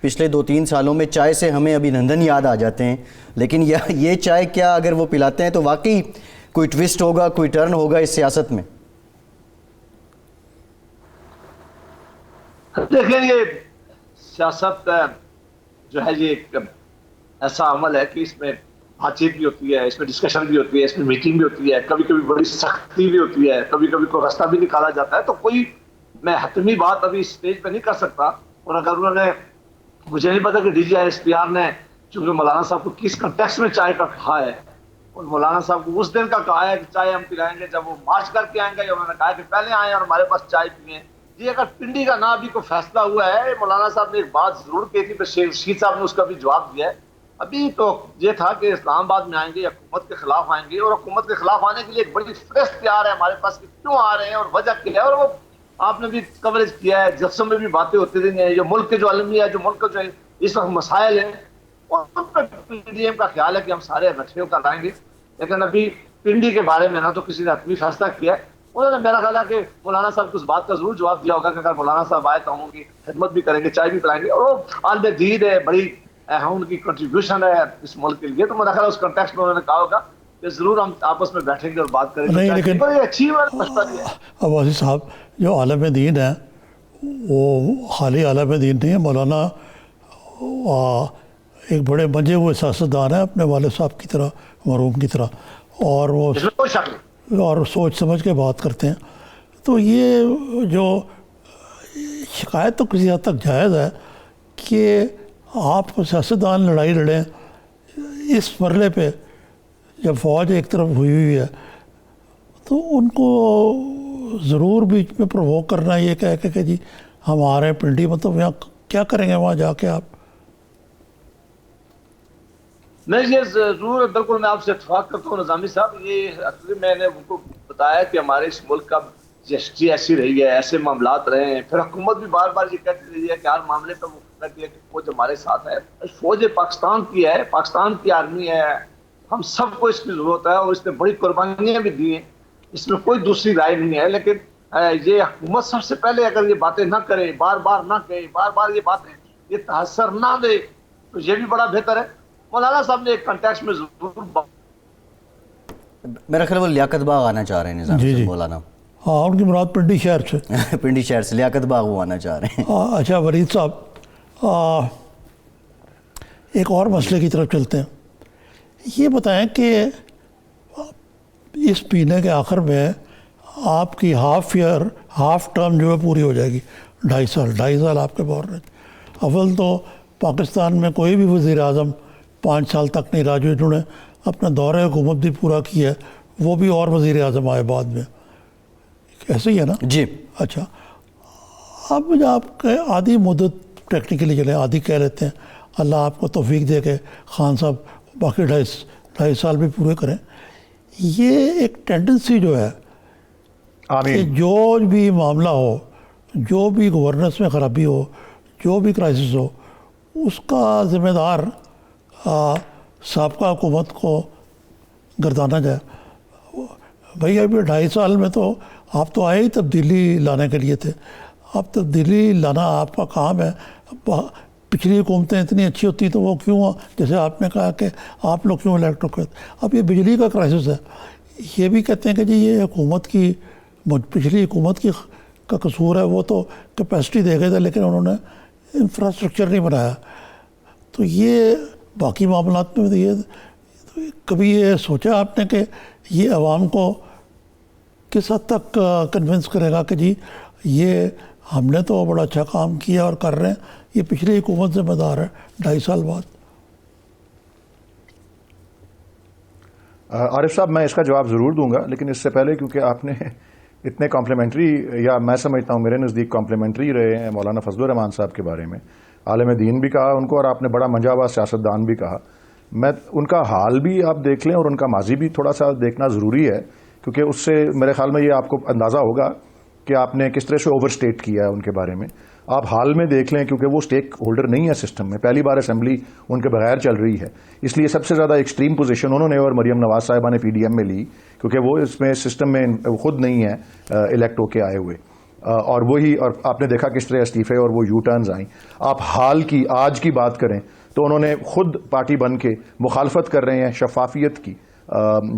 پچھلے 2-3 سالوں میں چائے سے ہمیں ابھینندن یاد آ جاتے ہیں، لیکن یہ چائے کیا اگر وہ پلاتے ہیں تو واقعی کوئی ٹوسٹ ہوگا، کوئی ٹرن ہوگا اس سیاست میں؟ دیکھیں، یہ سیاست جو ہے یہ ایک ایسا عمل ہے کہ اس میں بات چیت بھی ہوتی ہے، اس میں ڈسکشن بھی ہوتی ہے، اس میں میٹنگ بھی ہوتی ہے، کبھی کبھی بڑی سختی بھی ہوتی ہے، کبھی کبھی کوئی راستہ بھی نکالا جاتا ہے. تو کوئی میں حتمی بات ابھی اسٹیج پہ نہیں کر سکتا. اور اگر انہوں نے، مجھے نہیں پتا کہ D G I S P R نے چونکہ مولانا صاحب کو کس کنٹیکس میں چائے کا کہا ہے، اور مولانا صاحب کو اس دن کا کہا ہے کہ چائے ہم پلائیں گے جب وہ مارچ کر کے آئیں گے، یا انہوں نے کہا کہ پہلے آئیں اور ہمارے پاس چائے پئیں. جی اگر پنڈی کا نہ ابھی کوئی فیصلہ ہوا ہے، مولانا صاحب نے ایک بات ضرور کی تھی، تو شہید صاحب نے اس کا بھی جواب دیا ہے. ابھی تو یہ تھا کہ اسلام آباد میں آئیں گے، حکومت کے خلاف آئیں گے، اور حکومت کے خلاف آنے کے لیے ایک بڑی فہرست تیار ہے ہمارے پاس کہ کیوں آ رہے ہیں اور وجہ کیا ہے. اور وہ آپ نے بھی کوریج کیا ہے، جلسوں میں بھی باتیں ہوتی رہی ہیں. جو ملک کے جو عالمی ہے، جو ملک کے جو اس وقت مسائل ہیں، ان پہ پی ڈی ایم کا خیال ہے کہ ہم سارے اکٹھے ہو کر لائیں گے. لیکن ابھی پنڈی کے بارے میں نہ تو کسی نے حتمی فیصلہ کیا ہے. انہوں نے میرا خیال ہے کہ مولانا صاحب کو اس بات کا ضرور جواب دیا ہوگا کہ اگر مولانا صاحب آئے تو ہم ان کی خدمت بھی کریں گے، چائے بھی پلائیں گے. اور وہ عالم دین ہے، بڑی ان کی کنٹریبیوشن ہے اس ملک کے لیے. تو میرا خیال ہے اس کنٹیکسٹ میں انہوں نے کہا ہوگا کہ ضرور ہم آپس میں بیٹھیں گے اور بات کریں گے. نہیں، لیکن اچھی مشورہ ہے. عباسی صاحب، جو عالم دین ہے وہ خالی عالم دین نہیں ہے. مولانا ایک بڑے منجے ہوئے سیاستدان ہیں اپنے والد صاحب کی طرح، مرحوم کی طرح، اور وہ اس میں کوئی شک نہیں. اور سوچ سمجھ کے بات کرتے ہیں. تو یہ جو شکایت تو کسی حد تک جائز ہے کہ آپ سیاستدان لڑائی لڑیں اس مرحلے پہ، جب فوج ایک طرف ہوئی ہے تو ان کو ضرور بیچ میں پرووک کرنا، یہ کہہ کے کہ جی ہم آ رہے ہیں پنڈی، مطلب یہاں کیا کریں گے وہاں جا کے آپ؟ میں یہ ضرور بالکل میں آپ سے اتفاق کرتا ہوں نظامی صاحب. یہ میں نے ان کو بتایا کہ ہمارے اس ملک کا ہسٹری ایسی رہی ہے، ایسے معاملات رہے ہیں. پھر حکومت بھی بار بار یہ کہتی رہی ہے کہ ہر معاملے پہ وہ کہتی ہے کہ فوج ہمارے ساتھ ہے. فوج پاکستان کی ہے، پاکستان کی آرمی ہے، ہم سب کو اس کی ضرورت ہے، اور اس نے بڑی قربانیاں بھی دی ہیں، اس میں کوئی دوسری رائے نہیں ہے. لیکن یہ حکومت سب سے پہلے اگر یہ باتیں نہ کرے، بار بار نہ کہے، بار بار یہ باتیں یہ تاثر نہ دے، تو یہ بھی بڑا بہتر ہے. مولانا صاحب نے ایک کنٹیکسٹ میں ضرور میرا خیال وہ لیاقت باغ آنا چاہ رہے ہیں نظام جی مولانا. ہاں، ان کی مراد پنڈی شہر سے پنڈی شہر سے لیاقت باغ وہ آنا چاہ رہے ہیں. اچھا ولید صاحب، ایک اور مسئلے کی طرف چلتے ہیں. یہ بتائیں کہ اس مہینے کے آخر میں آپ کی ہاف ٹرم جو ہے پوری ہو جائے گی. 2.5 سال آپ کے گورنر. اول تو پاکستان میں کوئی بھی وزیر اعظم 5 سال تک نہیں رہا. جنہوں نے اپنا دورہ حکومت بھی پورا کیا ہے وہ بھی اور وزیر اعظم آئے بعد میں. ایسے ہی ہے نا؟ جی. اچھا، اب جو آپ کے آدھی مدت ٹیکنیکلی چلے، آدھی کہہ لیتے ہیں، اللہ آپ کو توفیق دے کے خان صاحب باقی 2.5 سال بھی پورے کریں. یہ ایک ٹینڈنسی جو ہے کہ جو بھی معاملہ ہو، جو بھی گورننس میں خرابی ہو، جو بھی کرائسس ہو، اس کا ذمہ دار سابقہ حکومت کو گردانا جائے. بھئی ابھی 2.5 سال میں تو آپ تو آئے ہی تبدیلی لانے کے لیے تھے. اب تبدیلی لانا آپ کا کام ہے. پچھلی حکومتیں اتنی اچھی ہوتی تو وہ کیوں، جیسے آپ نے کہا کہ آپ لوگ کیوں الیکٹ ہو گئے. اب یہ بجلی کا کرائسس ہے. یہ بھی کہتے ہیں کہ جی یہ حکومت کی، پچھلی حکومت کی کا قصور ہے. وہ تو کیپیسٹی دے گئے تھے لیکن انہوں نے انفراسٹرکچر نہیں بنایا. تو یہ باقی معاملات میں یہ کبھی یہ سوچا آپ نے کہ یہ عوام کو کس حد تک کنونس کرے گا کہ جی یہ ہم نے تو بڑا اچھا کام کیا اور کر رہے ہیں، یہ پچھلی حکومت ذمہ دار ہے 2.5 سال بعد؟ عارف صاحب، میں اس کا جواب ضرور دوں گا، لیکن اس سے پہلے کیونکہ آپ نے اتنے کمپلیمنٹری، یا میں سمجھتا ہوں میرے نزدیک کمپلیمنٹری رہے ہیں مولانا فضل الرحمان صاحب کے بارے میں. عالم دین بھی کہا ان کو، اور آپ نے بڑا منجا ہوا سیاستدان بھی کہا. میں ان کا حال بھی آپ دیکھ لیں اور ان کا ماضی بھی تھوڑا سا دیکھنا ضروری ہے، کیونکہ اس سے میرے خیال میں یہ آپ کو اندازہ ہوگا کہ آپ نے کس طرح سے اوور اسٹیٹ کیا ہے ان کے بارے میں. آپ حال میں دیکھ لیں، کیونکہ وہ اسٹیک ہولڈر نہیں ہے سسٹم میں. پہلی بار اسمبلی ان کے بغیر چل رہی ہے، اس لیے سب سے زیادہ ایکسٹریم پوزیشن انہوں نے اور مریم نواز صاحبہ نے پی ڈی ایم میں لی، کیونکہ وہ اس میں سسٹم میں خود نہیں ہے الیکٹ ہو کے آئے ہوئے. اور وہی اور آپ نے دیکھا کس طرح استعفے اور وہ یو ٹرنز آئیں. آپ حال کی آج کی بات کریں تو انہوں نے خود پارٹی بن کے مخالفت کر رہے ہیں شفافیت کی.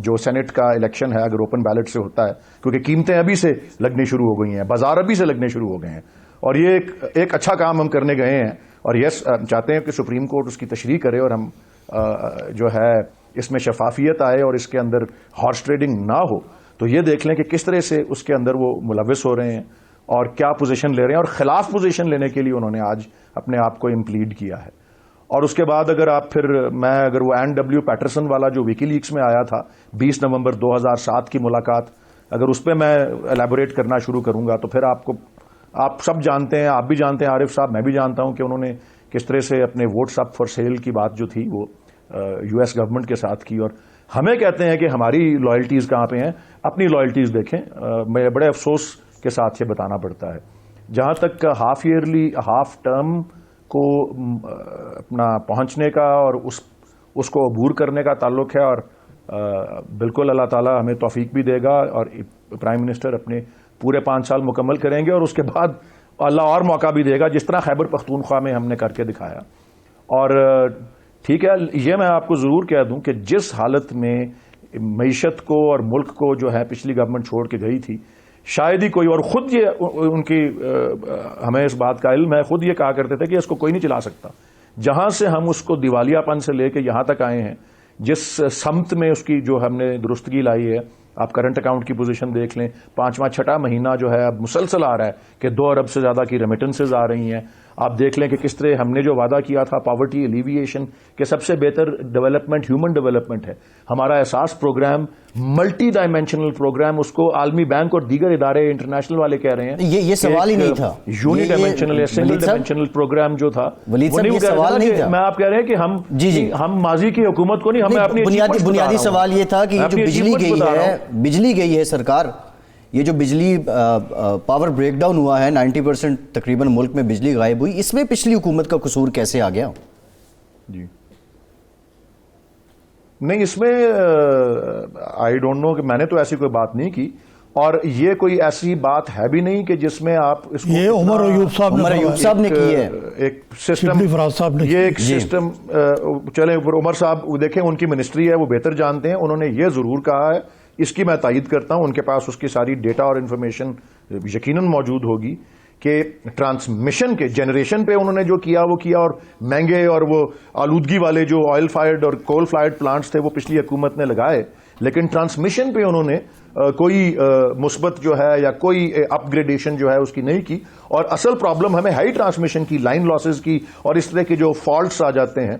جو سینٹ کا الیکشن ہے اگر اوپن بیلٹ سے ہوتا ہے, کیونکہ قیمتیں ابھی سے لگنی شروع ہو گئی ہیں, بازار ابھی سے لگنے شروع ہو گئے ہیں, اور یہ ایک اچھا کام ہم کرنے گئے ہیں. اور یس چاہتے ہیں کہ سپریم کورٹ اس کی تشریح کرے اور ہم جو ہے اس میں شفافیت آئے اور اس کے اندر ہارس ٹریڈنگ نہ ہو. تو یہ دیکھ لیں کہ کس طرح سے اس کے اندر وہ ملوث ہو رہے ہیں اور کیا پوزیشن لے رہے ہیں, اور خلاف پوزیشن لینے کے لیے انہوں نے آج اپنے آپ کو امپلیڈ کیا ہے. اور اس کے بعد اگر آپ پھر اگر وہ این ڈبلیو پیٹرسن والا جو ویکی لیکس میں آیا تھا 20 نومبر 2007 کی ملاقات, اگر اس پہ میں الیبوریٹ کرنا شروع کروں گا تو پھر آپ سب جانتے ہیں, آپ بھی جانتے ہیں عارف صاحب, میں بھی جانتا ہوں کہ انہوں نے کس طرح سے اپنے ووٹس اپ فار سیل کی بات جو تھی وہ یو ایس گورنمنٹ کے ساتھ کی. اور ہمیں کہتے ہیں کہ ہماری لائلٹیز کہاں پہ ہیں, اپنی لائلٹیز دیکھیں. میں بڑے افسوس کے ساتھ یہ بتانا پڑتا ہے, جہاں تک ہاف ایئرلی ہاف ٹرم کو اپنا پہنچنے کا اور اس کو عبور کرنے کا تعلق ہے, اور بالکل اللہ تعالیٰ ہمیں توفیق بھی دے گا اور پرائم منسٹر اپنے پورے 5 سال مکمل کریں گے, اور اس کے بعد اللہ اور موقع بھی دے گا جس طرح خیبر پختونخوا میں ہم نے کر کے دکھایا. اور ٹھیک ہے, یہ میں آپ کو ضرور کہہ دوں کہ جس حالت میں معیشت کو اور ملک کو جو ہے پچھلی گورنمنٹ چھوڑ کے گئی تھی, شاید ہی کوئی, اور خود یہ ان کی ہمیں اس بات کا علم ہے, خود یہ کہا کرتے تھے کہ اس کو کوئی نہیں چلا سکتا. جہاں سے ہم اس کو دیوالیہ پن سے لے کے یہاں تک آئے ہیں, جس سمت میں اس کی جو ہم نے درستگی لائی ہے, آپ کرنٹ اکاؤنٹ کی پوزیشن دیکھ لیں, 5واں 6واں مہینہ جو ہے اب مسلسل آ رہا ہے کہ 2 ارب سے زیادہ کی ریمیٹنسز آ رہی ہیں. آپ دیکھ لیں کہ کس طرح ہم نے جو وعدہ کیا تھا پاورٹی ایلیویشن کہ سب سے بہتر ڈیولپمنٹ ہیومن ڈیولپمنٹ ہے, ہمارا احساس پروگرام ملٹی ڈائمینشنل پروگرام, اس کو عالمی بینک اور دیگر ادارے انٹرنیشنل والے کہہ رہے ہیں یہ سوال ہی نہیں تھا. یونی ڈائمینشنل یا سنگل ڈائمینشنل پروگرام جو تھا یہ سوال نہیں تھا. میں آپ کہہ رہے ہیں کہ ہم ماضی کی حکومت کو نہیں, ہمیں اپنی بنیادی سوال یہ تھا کہ یہ جو بجلی گئی ہے سرکار, یہ جو بجلی پاور بریک ڈاؤن ہوا ہے 90% تقریباً ملک میں بجلی غائب ہوئی, اس میں پچھلی حکومت کا قصور کیسے آ گیا؟ جی نہیں, اس میں آئی ڈونٹ نو کہ میں نے تو ایسی کوئی بات نہیں کی, اور یہ کوئی ایسی بات ہے بھی نہیں کہ جس میں آپ اس کو, یہ عمر ایوب صاحب نے کی ہے ایک سسٹم, یہ ایک سسٹم. چلیں عمر صاحب دیکھیں, ان کی منسٹری ہے, وہ بہتر جانتے ہیں. انہوں نے یہ ضرور کہا ہے, اس کی میں تائید کرتا ہوں, ان کے پاس اس کی ساری ڈیٹا اور انفارمیشن یقیناً موجود ہوگی کہ ٹرانسمیشن کے جنریشن پہ انہوں نے جو کیا وہ کیا, اور مہنگے اور وہ آلودگی والے جو آئل فائرڈ اور کول فائرڈ پلانٹس تھے وہ پچھلی حکومت نے لگائے, لیکن ٹرانسمیشن پہ انہوں نے کوئی مثبت جو ہے یا کوئی اپ گریڈیشن جو ہے اس کی نہیں کی. اور اصل پرابلم ہمیں ہائی ٹرانسمیشن کی, لائن لاسز کی, اور اس طرح کے جو فالٹس آ جاتے ہیں.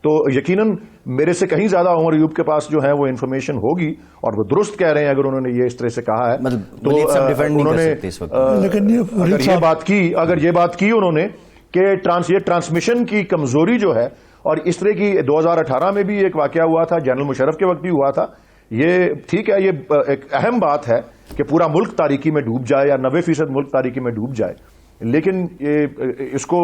تو یقیناً میرے سے کہیں زیادہ عمر ایوب کے پاس جو ہے وہ انفارمیشن ہوگی, اور وہ درست کہہ رہے ہیں اگر انہوں نے یہ اس طرح سے کہا ہے. تو انہوں نے اگر یہ بات کی انہوں نے کہ یہ ٹرانسمیشن کی کمزوری جو ہے, اور اس طرح کی 2018 میں بھی ایک واقعہ ہوا تھا, جنرل مشرف کے وقت بھی ہوا تھا. یہ ٹھیک ہے, یہ ایک اہم بات ہے کہ پورا ملک تاریکی میں ڈوب جائے یا 90% ملک تاریکی میں ڈوب جائے, لیکن اس کو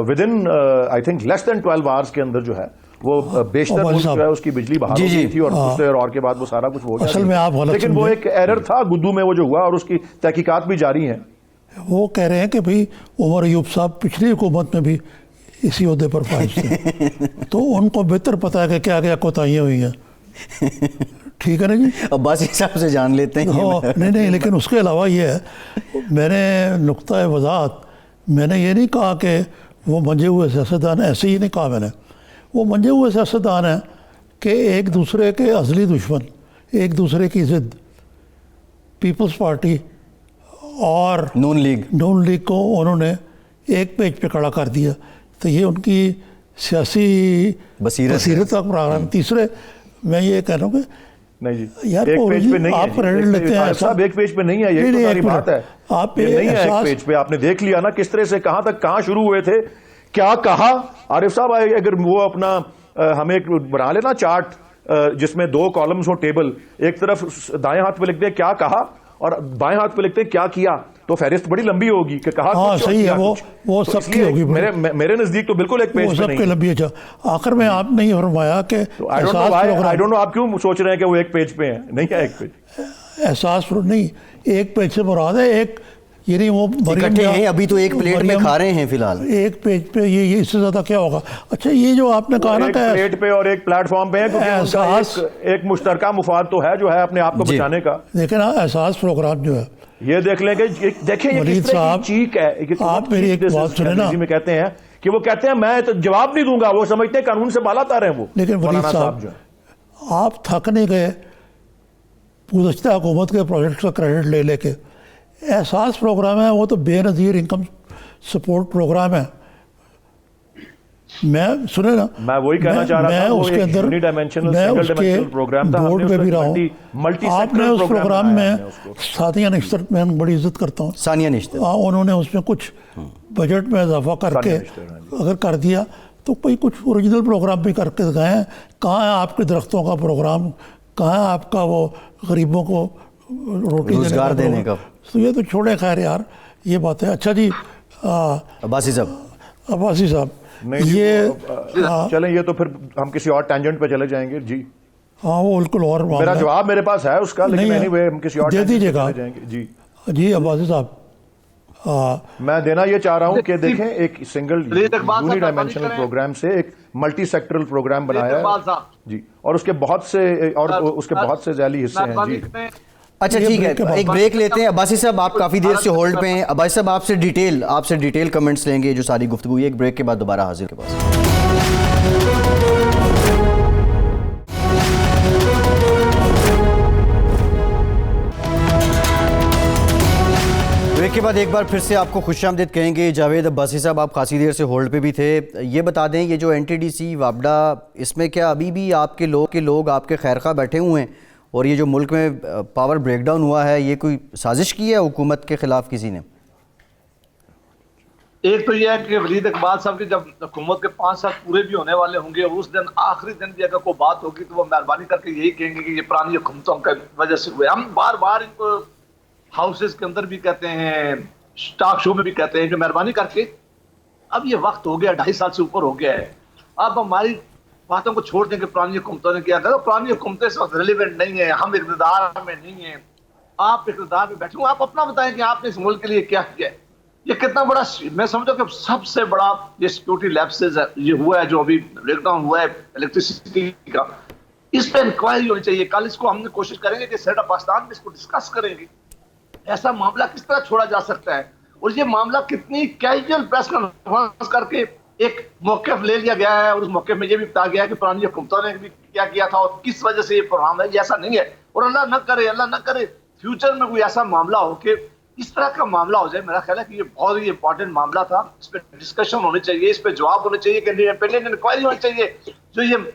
ودن I think less then 12 hours کے اندر جو ہے وہ بیشتر ملک جو ہے اس کی بجلی بحال ہو گئی تھی, اور کچھ دیر اور کے بعد وہ سارا کچھ ہو گیا. لیکن وہ ایک ایرر تھا گدو میں وہ جو ہوا, اور اس کی تحقیقات بھی جاری ہیں. وہ کہہ رہے ہیں کہ بھئی عمر ایوب صاحب پچھلی حکومت میں بھی اسی عہدے پر فائز تھے, تو ان کو بہتر پتا ہے کہ کیا کیا کوتاہیاں ہوئی ہیں. ٹھیک ہے نا جی, عباسی صاحب سے جان لیتے ہیں. نہیں, لیکن اس کے علاوہ یہ ہے, میں نے نقطۂ وضاحت, میں نے یہ نہیں کہا کہ وہ منجے ہوئے سیاستدان, ایسے ہی نہیں کہا میں نے. وہ منجے ہوئے سیاستدان ہیں کہ ایک دوسرے کے ازلی دشمن, ایک دوسرے کی ضد, پیپلز پارٹی اور نون لیگ کو انہوں نے ایک پیج پہ کھڑا کر دیا. تو یہ ان کی سیاسی بصیرت کا پروگرام. تیسرے میں یہ کہہ رہا ہوں کہ نہیں جی, یار ایک پیج پہ نہیں آپ کریڈٹ لیتے ہیں صاحب, ایک پیج پہ نہیں ہے, یہ تو ساری بات ہے. آپ نہیں ہے ایک پیج پہ, آپ نے دیکھ لیا نا کس طرح سے کہاں تک کہاں شروع ہوئے تھے, کیا کہا. عارف صاحب اگر وہ اپنا ہمیں ایک بنا لینا چارٹ جس میں 2 کالمز ہوں ٹیبل, ایک طرف دائیں ہاتھ پہ لکھتے ہیں کیا کہا اور بائیں ہاتھ پہ لکھتے ہیں کیا کیا, تو فہرست بڑی لمبی ہوگی کہ کہا. ہاں صحیح ہے, وہ سب کی ہوگی. میرے نزدیک تو بالکل ایک پیج پہ نہیں, سب کی لمبی. اچھا, آخر میں آپ نے یہ فرمایا کہ آئی ڈونٹ نو آپ کیوں سوچ رہے ہیں کہ وہ ایک پیج پہ ہیں. نہیں ہے ایک پیج, احساس نہیں, ایک پیج سے مراد ہے ایک یہ نہیں وہ اکٹھے ہیں ابھی تو ایک پلیٹ میں کھا رہے ہیں فی الحال, ایک پیج پہ, یہ اس سے زیادہ کیا ہوگا. اچھا یہ جو آپ نے کہا نا کہ پلیٹ پہ اور ایک پلیٹ فارم پہ ہے, کیونکہ ان کا ایک مشترکہ مفاد تو ہے جو ہے اپنے آپ کو بچانے کا. دیکھیں نا احساس پروگرام جو ہے, یہ دیکھ لیں کہ دیکھیں یہ کس طرح کی چیک ہے. آپ میری ایک بات سنیں نا, میں کہتے ہیں کہ وہ کہتے ہیں میں تو جواب نہیں دوں گا, وہ سمجھتے ہیں قانون سے بالا تر ہیں وہ. لیکن ولید صاحب آپ تھک نہیں گئے گزشتہ حکومت کے پروجیکٹ کا کریڈٹ لے لے کے. احساس پروگرام ہے وہ تو بے نظیر انکم سپورٹ پروگرام ہے. میں سنے نا, میں وہی کہنا چاہ رہا تھا, اس کے اندر میں اس کے بورڈ پہ بھی رہا ہوں. آپ نے اس پروگرام میں ساتھیہ نشتر میں بڑی عزت کرتا ہوں, ثانیہ نشتر, انہوں نے اس میں کچھ بجٹ میں اضافہ کر کے اگر کر دیا تو کوئی کچھ اوریجنل پروگرام بھی کر کے گئے ہیں. کہاں ہے آپ کے درختوں کا پروگرام, کہاں ہے آپ کا وہ غریبوں کو روٹی روزگار دینے کا. تو یہ تو چھوڑے خیر یار یہ بات ہے. اچھا جی عباسی صاحب, عباسی صاحب یہ چلیں, یہ تو پھر ہم کسی اور ٹینجنٹ پہ چلے جائیں گے. جی ہاں وہ بالکل اور میرا جواب میرے پاس ہے اس کا, لیکن ہم کسی اور دے دیجیے گا. جی جی عباسی صاحب, میں دینا یہ چاہ رہا ہوں کہ دیکھیں ایک سنگل یونی ڈائمینشنل پروگرام سے ایک ملٹی سیکٹرل پروگرام بنایا ہے جی, اور اس کے بہت سے ذیلی حصے ہیں. جی اچھا ٹھیک ہے, ایک بریک لیتے ہیں. عباسی صاحب آپ کافی دیر سے ہولڈ پہ ہیں. عباسی صاحب آپ سے ڈیٹیل کمنٹس لیں گے جو ساری گفتگو. ایک بریک کے بعد دوبارہ حاضر کے پاس. بریک کے بعد ایک بار پھر سے آپ کو خوش آمدید کہیں گے. جاوید عباسی صاحب آپ خاصی دیر سے ہولڈ پہ بھی تھے. یہ بتا دیں یہ جو این ٹی ڈی سی وابڈا, اس میں کیا ابھی بھی آپ کے لوگ آپ کے خیرخواہ بیٹھے ہوئے ہیں, اور یہ جو ملک میں پاور بریک ڈاؤن ہوا ہے یہ کوئی سازش کی ہے حکومت کے خلاف کسی نے؟ ایک تو یہ ہے کہ ولید اقبال صاحب کی جب حکومت کے 5 سال پورے بھی ہونے والے ہوں گے, اس دن آخری دن بھی اگر کوئی بات ہوگی تو وہ مہربانی کر کے یہی کہیں گے کہ یہ پرانی حکومتوں کی وجہ سے ہوئے. ہم بار بار ان کو ہاؤسز کے اندر بھی کہتے ہیں, ٹاک شو میں بھی کہتے ہیں کہ مہربانی کر کے اب یہ وقت ہو گیا, 2.5 سال سے اوپر ہو گیا ہے, اب ہماری باتوں کو چھوڑ دیں کہ پرانی حکومتوں نے کیا تھا. پرانی حکومتیں اس وقت ریلیونٹ نہیں ہیں, ہم اقتدار میں نہیں ہیں. آپ اقتدار میں بیٹھے ہوں, آپ اپنا بتائیں کہ آپ نے اس ملک کے لیے کیا کیا ہے. یہ کتنا بڑا, میں سمجھتا ہوں کہ سب سے بڑا یہ سیکورٹی لیپسز یہ ہوا ہے جو ابھی بریک ڈاؤن ہوا ہے الیکٹریسٹی کا. اس پہ انکوائری ہونی چاہیے. کل اس کو ہم نے کوشش کریں گے کہ سینیٹ آف پاکستان میں اس کو ڈسکس کریں گے. ایسا معاملہ کس طرح چھوڑا جا سکتا ہے, اور یہ معاملہ کتنی کیجول پریس کانفرنس کر کے ایک موقف لے لیا گیا ہے, اور اس موقف میں یہ بھی بتایا گیا ہے کہ پرانی حکومتوں نے بھی کیا کیا تھا اور کس وجہ سے یہ پروگرام ہے. یہ ایسا نہیں ہے, اور اللہ نہ کرے فیوچر میں کوئی ایسا معاملہ ہو کہ اس طرح کا معاملہ ہو جائے. میرا خیال ہے کہ یہ بہت ہی امپورٹنٹ معاملہ تھا, اس پہ ڈسکشن ہونی چاہیے, اس پہ جواب ہونے چاہیے, انڈیپینڈنٹ انکوائری ہونی چاہیے جو یہ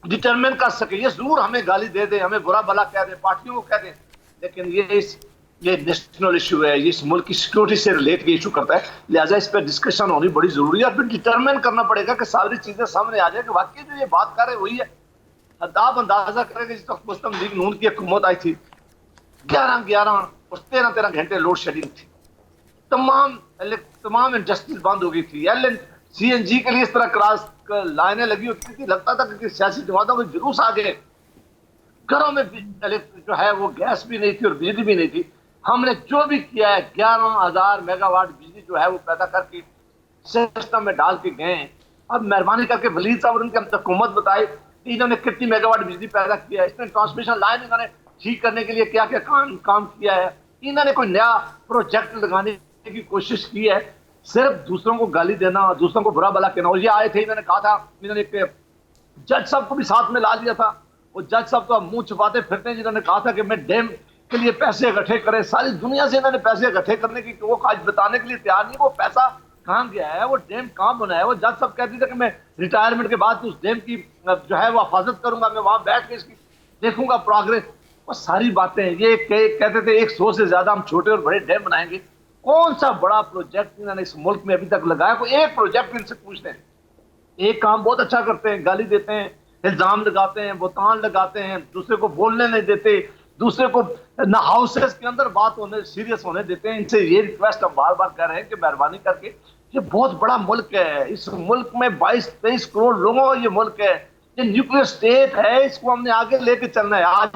ڈٹرمن کر سکے. یہ ضرور ہمیں گالی دے دیں, ہمیں برا بلا کہہ دیں, پارٹیوں کو کہہ دیں, لیکن یہ نیشنل ایشو ہے, یہ اس ملک کی سیکورٹی سے ریلیٹ یہ ایشو کرتا ہے, لہٰذا اس پہ ڈسکشن ہونی بڑی ضروری ہے. اور پھر ڈٹرمن کرنا پڑے گا کہ ساری چیزیں سامنے آ جائے کہ واقعی جو یہ بات کر رہے وہی ہے. آپ اندازہ کریں کہ جس وقت مسلم لیگ نون کی حکومت آئی تھی 11 اور 13 گھنٹے لوڈ شیڈنگ تھی, تمام انڈسٹریز بند ہو گئی تھی, سی این جی کے لیے اس طرح کراس لائنیں لگی ہوتی تھی, لگتا تھا کہ سیاسی جماعتوں کے جلوس آ گئے. گھروں میں جو ہے وہ گیس بھی نہیں تھی اور بجلی بھی نہیں تھی. ہم نے جو بھی کیا ہے 11,000 میگا واٹ بجلی جو ہے وہ پیدا کر کے سسٹم میں ڈال کے گئے ہیں. اب مہربانی کر کے ولید صاحب ان کی حکومت بتائے کہ انہوں نے کتنی میگا واٹ بجلی پیدا کیا ہے, اس میں ٹرانسمیشن لائن انہوں نے ٹھیک کرنے کے لیے کیا کیا کام کیا ہے, انہوں نے کوئی نیا پروجیکٹ لگانے کی کوشش کی ہے. صرف دوسروں کو گالی دینا, دوسروں کو برا بلا کہنا. اور یہ آئے تھے, انہوں نے کہا تھا, انہوں نے ایک جج صاحب کو بھی ساتھ میں لا لیا تھا, وہ جج صاحب تو اب منہ چھپاتے پھرتے ہیں, جنہوں نے کہا تھا کہ میں ڈیم کے لیے پیسے اکٹھے کرے. ساری دنیا سے انہوں نے پیسے اکٹھے کرنے کی وہ آج بتانے کے لیے تیار نہیں وہ پیسہ کہاں گیا ہے, وہ ڈیم کہاں بنا ہے. وہ جج صاحب کہتے تھے کہ میں ریٹائرمنٹ کے بعد اس ڈیم کی جو ہے وہ حفاظت کروں گا, میں وہاں بیٹھ کے اس کی دیکھوں گا پروگریس. وہ ساری باتیں یہ کہتے تھے 100 سے زیادہ ہم چھوٹے اور بڑے ڈیم بنائیں گے. کون سا بڑا پروجیکٹ انہوں نے اس ملک میں ابھی تک لگایا؟ کوئی ایک پروجیکٹ ان سے پوچھتے ہیں. ایک کام بہت اچھا کرتے ہیں, گالی دیتے ہیں, الزام لگاتے ہیں, بہتان لگاتے ہیں, دوسرے کو بولنے نہیں دیتے, دوسرے کو نہ ہاؤسز کے اندر بات سیریس ہونے دیتے ہیں. ان سے یہ ریکویسٹ ہم بار بار کر رہے ہیں کہ مہربانی کر کے, یہ بہت بڑا ملک ہے, اس ملک میں 22-23 کروڑ لوگوں کا یہ ملک ہے, یہ نیوکلیر اسٹیٹ ہے, اس کو ہم نے آگے لے کے چلنا ہے. آج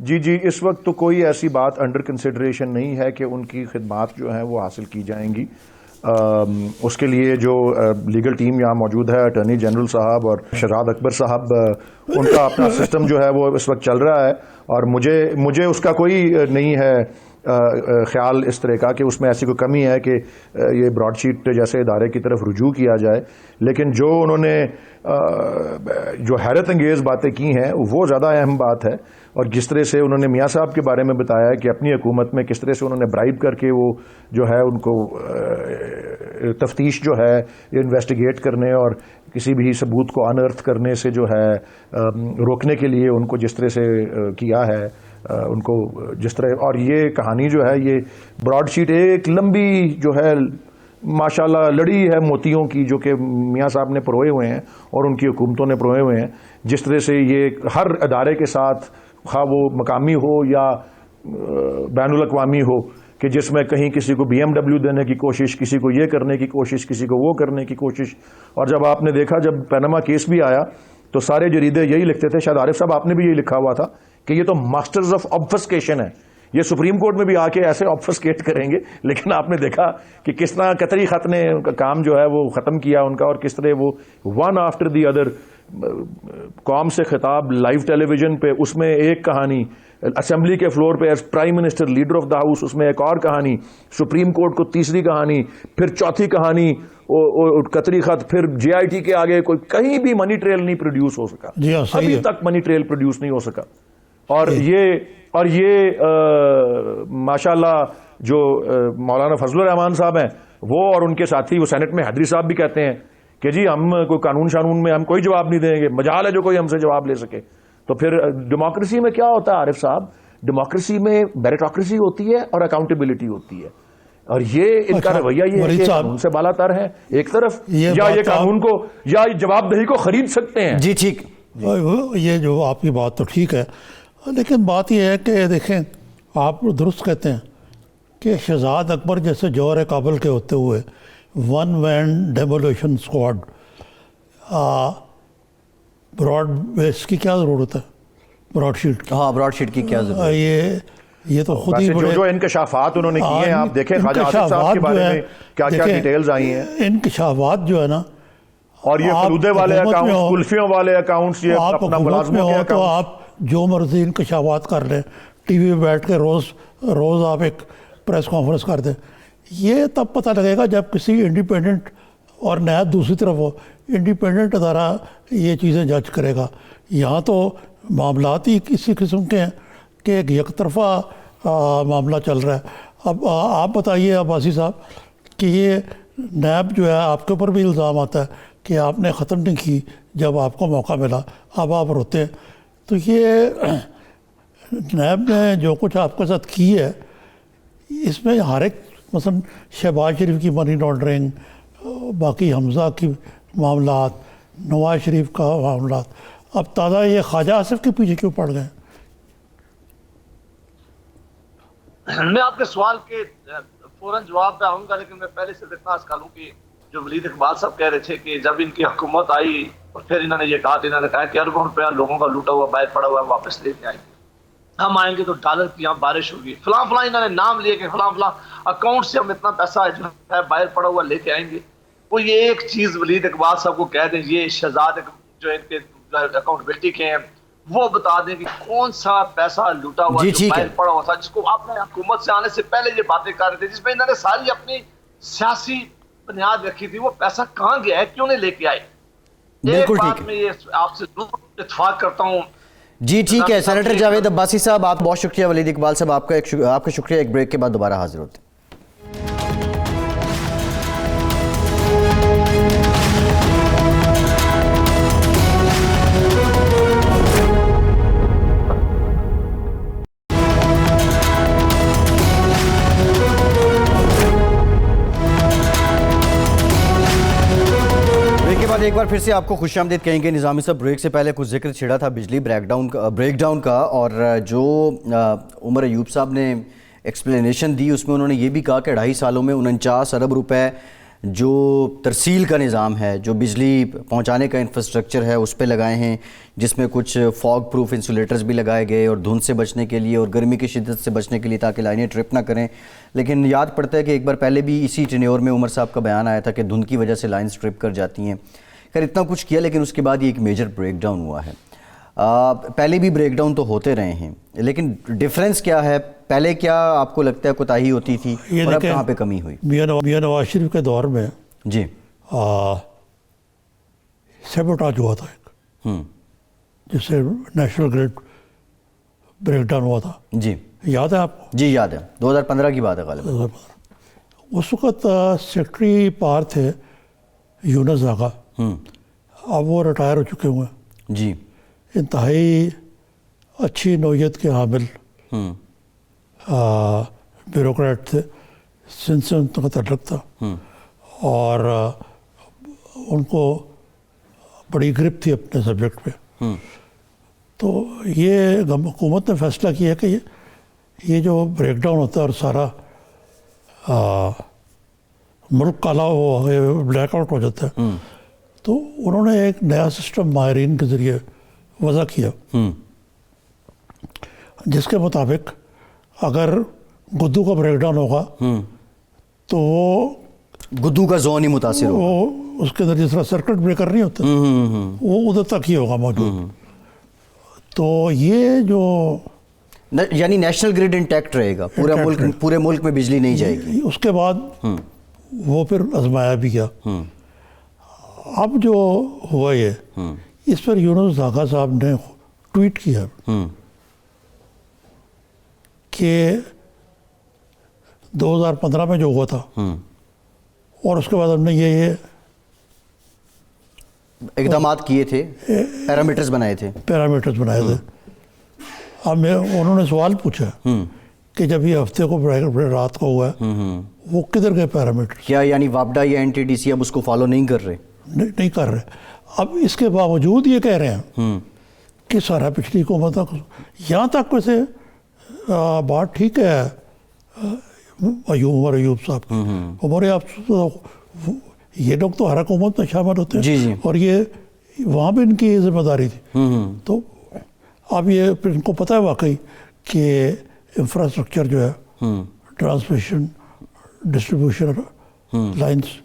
جی اس وقت تو کوئی ایسی بات انڈر کنسیڈریشن نہیں ہے کہ ان کی خدمات جو ہیں وہ حاصل کی جائیں گی. اس کے لیے جو لیگل ٹیم یہاں موجود ہے، اٹارنی جنرل صاحب اور شہزاد اکبر صاحب، ان کا اپنا سسٹم جو ہے وہ اس وقت چل رہا ہے، اور مجھے اس کا کوئی نہیں ہے خیال اس طرح کا کہ اس میں ایسی کوئی کمی ہے کہ یہ براڈ شیٹ جیسے ادارے کی طرف رجوع کیا جائے. لیکن جو انہوں نے جو حیرت انگیز باتیں کی ہیں وہ زیادہ اہم بات ہے. اور جس طرح سے انہوں نے میاں صاحب کے بارے میں بتایا کہ اپنی حکومت میں کس طرح سے انہوں نے برائب کر کے وہ جو ہے ان کو تفتیش جو ہے انویسٹیگیٹ کرنے اور کسی بھی ثبوت کو انرتھ کرنے سے جو ہے روکنے کے لیے ان کو جس طرح سے کیا ہے، ان کو جس طرح، اور یہ کہانی جو ہے یہ براڈ شیٹ ایک لمبی جو ہے ماشاءاللہ لڑی ہے موتیوں کی، جو کہ میاں صاحب نے پروئے ہوئے ہیں اور ان کی حکومتوں نے پروئے ہوئے ہیں. جس طرح سے یہ ہر ادارے کے ساتھ، خواہ وہ مقامی ہو یا بین الاقوامی ہو، کہ جس میں کہیں کسی کو BMW دینے کی کوشش، کسی کو یہ کرنے کی کوشش، کسی کو وہ کرنے کی کوشش. اور جب آپ نے دیکھا جب پیناما کیس بھی آیا تو سارے جریدے یہی لکھتے تھے، شاید عارف صاحب آپ نے بھی یہی لکھا ہوا تھا کہ یہ تو ماسٹرز آف آبفسکیشن ہے، یہ سپریم کورٹ میں بھی آ کے ایسے آبفسکیٹ کریں گے. لیکن آپ نے دیکھا کہ کس طرح قطری خط نے ان کا کام جو ہے وہ ختم کیا ان کا، اور کس طرح وہ ون آفٹر دی ادر قوم سے خطاب لائیو ٹیلی ویژن پہ، اس میں ایک کہانی، اسمبلی کے فلور پہ as prime minister leader of the house اس میں ایک اور کہانی، سپریم کورٹ کو تیسری کہانی، پھر چوتھی کہانی قطری خط، پھر JIT کے آگے کوئی کہیں بھی منی ٹریل نہیں پروڈیوس ہو سکا. جی ہاں، صحیح ابھی ہے. تک منی ٹریل پروڈیوس نہیں ہو سکا. اور یہ ماشاءاللہ جو مولانا فضل الرحمان صاحب ہیں وہ اور ان کے ساتھی وہ سینٹ میں حیدری صاحب بھی کہتے ہیں کہ جی ہم کوئی قانون شانون میں ہم کوئی جواب نہیں دیں گے، مجال ہے جو کوئی ہم سے جواب لے سکے. تو پھر ڈیموکریسی میں کیا ہوتا ہے عارف صاحب؟ ڈیموکریسی میں میرٹوکریسی ہوتی ہے اور اکاؤنٹیبلٹی ہوتی ہے، اور یہ ان کا رویہ یہ ہے کہ قانون سے بالا تر ہے ایک طرف، یا یہ قانون کو یا جواب دہی کو خرید سکتے ہیں. جی ٹھیک، یہ جو آپ کی بات تو ٹھیک ہے، لیکن بات یہ ہے کہ دیکھیں آپ درست کہتے ہیں کہ شہزاد اکبر جیسے جوہر کابل کے ہوتے ہوئے ون مین ڈیمولیشن اسکواڈ، براڈ بیس کی کیا ضرورت ہے؟ براڈ شیٹ کی، ہاں براڈ شیٹ کی کیا ضرورت ہے؟ یہ تو خود ہی جو انکشافات انہوں نے کیے ہیں آپ دیکھیں خواجہ آصف صاحب کے بارے میں کیا کیا ڈیٹیلز آئی ہیں. انکشافات جو ہے نا، اور یہ فلودے والے اکاؤنٹس، کلفیوں والے اکاؤنٹس، یہ آپ اپنا حکومت میں ملازموں کے ہو تو اکاؤنٹس، آپ جو مرضی انکشافات کر لیں، ٹی وی پہ بیٹھ کے روز آپ ایک پریس کانفرنس کر دیں. یہ تب پتہ لگے گا جب کسی انڈیپینڈنٹ، اور نہایت دوسری طرف ہو انڈیپینڈنٹ ادارہ یہ چیزیں جج کرے گا. یہاں تو معاملات ہی کسی قسم کے ہیں کہ ایک یک طرفہ معاملہ چل رہا ہے. اب آپ بتائیے عباسی صاحب کہ یہ نیب جو ہے آپ کے اوپر بھی الزام آتا ہے کہ آپ نے ختم نہیں کی جب آپ کو موقع ملا، اب آپ روتے ہیں. تو یہ نیب نے جو کچھ آپ کے ساتھ کی ہے اس میں ہر ایک، مثلا شہباز شریف کی منی لانڈرنگ، باقی حمزہ کی معاملات، نواز شریف کا معاملات، اب تازہ یہ خواجہ آصف کے پیچھے کیوں پڑ گئے؟ میں آپ کے سوال کے فوراً جواب پہ آؤں گا، لیکن میں پہلے سے اتنا عرض کر لوں کہ جو ولید اقبال صاحب کہہ رہے تھے کہ جب ان کی حکومت آئی اور پھر انہوں نے یہ کہا کہ اربوں روپیہ لوگوں کا لوٹا ہوا باہر پڑا ہوا واپس لے کے آئیں گے، ہم آئیں گے تو ڈالر کی یہاں بارش ہوگی، فلاں فلاں انہوں نے نام لیے کہ فلاں فلاں اکاؤنٹ سے ہم اتنا پیسہ جو ہے باہر پڑا ہوا لے کے آئیں گے. وہ یہ ایک چیز ولید اقبال صاحب کو کہہ دیں، یہ شہزاد جو ان کے اکاؤنٹیبلٹی کے ہیں وہ بتا دیں کہ کون سا پیسہ لوٹا ہوا جو باہر پڑا ہوا تھا، جس کو آپ نے حکومت سے آنے سے پہلے یہ باتیں کر رہے تھے، جس میں انہوں نے ساری اپنی سیاسی بنیاد رکھی تھی، وہ پیسہ کہاں گیا ہے، کیوں نہیں لے کے آئے؟ ایک بات میں یہ آپ سے ضرور اتفاق کرتا ہوں. جی ٹھیک ہے سینیٹر جاوید عباسی صاحب، آپ بہت شکریہ. ولید اقبال صاحب آپ کا شکریہ. ایک بریک کے بعد دوبارہ حاضر ہوتے ہیں. ایک بار پھر سے آپ کو خوش آمدید کہیں گے. نظامی صاحب بریک سے پہلے کچھ ذکر چھڑا تھا بجلی بریک ڈاؤن کا، اور جو عمر ایوب صاحب نے ایکسپلینیشن دی اس میں انہوں نے یہ بھی کہا کہ 2.5 سالوں میں 49 ارب روپے جو ترسیل کا نظام ہے, جو بجلی پہنچانے کا انفراسٹرکچر ہے اس پہ لگائے ہیں, جس میں کچھ فاگ پروف انسولیٹرز بھی لگائے گئے اور دھند سے بچنے کے لیے اور گرمی کی شدت سے بچنے کے لیے تاکہ لائنیں ٹرپ نہ کریں. لیکن یاد پڑتا ہے کہ ایک بار پہلے بھی اسی ٹینیور میں عمر صاحب کا بیان آیا تھا کہ دھند کی وجہ سے لائنز ٹرپ کر جاتی ہیں. خیر اتنا کچھ کیا لیکن اس کے بعد یہ ایک میجر بریک ڈاؤن ہوا ہے. پہلے بھی بریک ڈاؤن تو ہوتے رہے ہیں, لیکن ڈیفرنس کیا ہے؟ پہلے کیا آپ کو لگتا ہے کوتاہی ہوتی تھی اور اب کہاں پہ کمی ہوئی؟ میاں نواز شریف کے دور میں جی سیبوٹاج ہوا تھا ایک, جس سے نیشنل گریڈ بریک ڈاؤن ہوا تھا. جی یاد ہے آپ کو؟ جی یاد ہے, 2015 کی بات ہے غالباً. اس وقت سیکٹری پار تھے یونس آغا, اب وہ ریٹائر ہو چکے ہوئے ہیں. جی انتہائی اچھی نوعیت کے حامل بیوروکریٹ تھے, سندھ سے ان کا تعلق تھا, اور ان کو بڑی گرپ تھی اپنے سبجیکٹ پہ. تو یہ حکومت نے فیصلہ کیا کہ یہ جو بریک ڈاؤن ہوتا ہے اور سارا ملک کالا ہو بلیک آؤٹ ہو جاتا ہے, تو انہوں نے ایک نیا سسٹم ماہرین کے ذریعے وضع کیا, جس کے مطابق اگر گدو کا بریک ڈاؤن ہوگا تو وہ گدو کا زون ہی متاثر ہوگا, وہ اس کے اندر جس طرح سرکٹ بریکر نہیں ہوتا وہ ادھر تک ہی ہوگا موجود. تو یہ جو یعنی نیشنل گریڈ انٹیکٹ رہے گا, پورے ملک میں بجلی نہیں جائے گی. اس کے بعد وہ پھر آزمایا بھی گیا. اب جو ہوا یہ اس پر یونس آغا صاحب نے ٹویٹ کیا کہ 2015 میں جو ہوا تھا اور اس کے بعد ہم نے یہ اقدامات کیے تھے, پیرامیٹرز بنائے تھے. اب انہوں نے سوال پوچھا کہ جب یہ ہفتے کو رات کو ہوا ہے وہ کدھر گئے پیرامیٹر؟ کیا یعنی واپڈا یا این ٹی ڈی سی اب اس کو فالو نہیں کر رہے؟ نہیں کر رہے. اب اس کے باوجود یہ کہہ رہے ہیں کہ سارا پچھلی حکومت یہاں تک ویسے بات ٹھیک ہے عمر ایوب صاحب. عمر ایوب یہ لوگ تو ہر حکومت میں شامل ہوتے ہیں, جی اور یہ وہاں بھی ان کی ذمہ داری تھی. تو اب یہ پھر ان کو پتہ ہے واقعی کہ انفراسٹرکچر جو ہے ٹرانسمیشن ڈسٹریبیوشن لائنس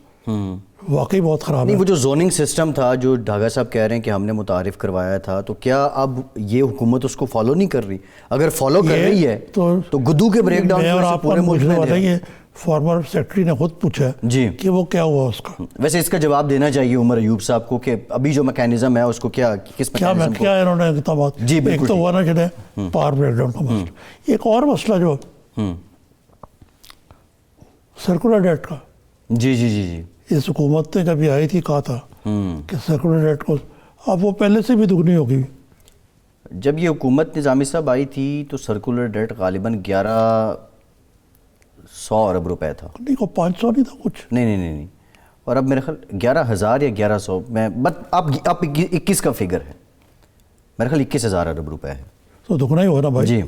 واقعی بہت خراب ہے. نہیں, وہ جو زوننگ سسٹم تھا جو ڈھاگا صاحب کہہ رہے ہیں کہ ہم نے متعارف کروایا تھا, تو کیا اب یہ حکومت اس کو فالو نہیں کر رہی؟ اگر فالو کر رہی ہے تو گدو کے بریک ڈاؤن سے پورے ملک میں یہ فارمر سیکرٹری نے خود پوچھا جی کہ وہ کیا ہوا اس کا. ویسے اس کا جواب دینا چاہیے عمر ایوب صاحب کو کہ ابھی جو میکینزم ہے اس کو کیا کس میکینزم کو کیا انہوں نے اقدامات. جی بالکل. ایک تو ہوا نا جنہیں پاور بریک ڈاؤن کا مسئلہ, ایک اور مسئلہ جو سرکولر ڈیٹ کا. جی جی جی جی اس حکومت نے جب یہ آئی تھی کہا تھا کہ سرکولر ڈیٹ کو اب وہ پہلے سے بھی دگنی ہوگی. جب یہ حکومت نظامی صاحب آئی تھی تو سرکولر ڈیٹ غالباً 1100 ارب روپے تھا. نہیں وہ 500 نہیں تھا کچھ. نہیں, اور اب میرے خیال 11,000 یا 1100 میں اب 21 کا فگر ہے میرے خیال 21,000 ارب روپے ہے. تو دگنا ہی ہو نا بھائی. جی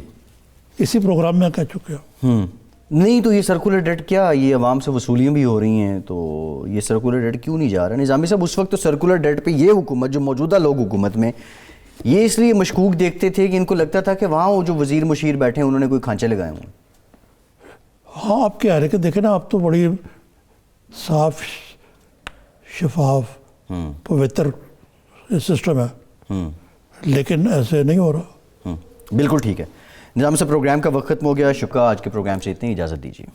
اسی پروگرام میں کہہ چکے ہو. نہیں تو یہ سرکولر ڈیٹ کیا, یہ عوام سے وصولیاں بھی ہو رہی ہیں, تو یہ سرکولر ڈیٹ کیوں نہیں جا رہا؟ نظامی صاحب اس وقت تو سرکولر ڈیٹ پہ یہ حکومت جو موجودہ لوگ حکومت میں یہ اس لیے مشکوک دیکھتے تھے کہ ان کو لگتا تھا کہ وہاں وہ جو وزیر مشیر بیٹھے ہیں انہوں نے کوئی کھانچے لگائے ہوں. ہاں آپ کیا ہے کہ دیکھیں نا, اب تو بڑی صاف شفاف پوتر سسٹم ہے, لیکن ایسے نہیں ہو رہا. بالکل ٹھیک ہے. نظام سے پروگرام کا وقت ختم ہو گیا. شکریہ, آج کے پروگرام سے اتنی اجازت دیجیے.